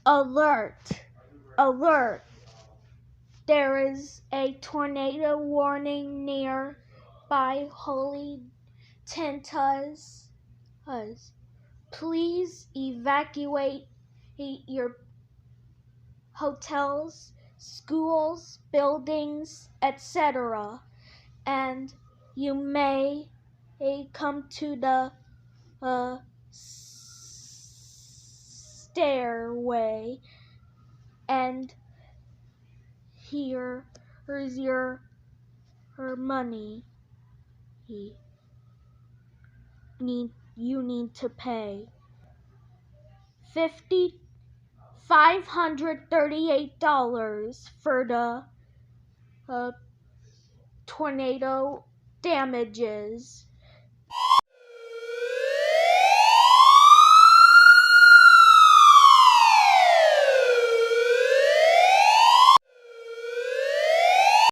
Alert! Alert! There is a tornado warning nearby Holy Tintas. Please evacuate your hotels, schools, buildings, etc. And you may come to the stairway, and here's your money. You need to pay $538 for the tornado damages.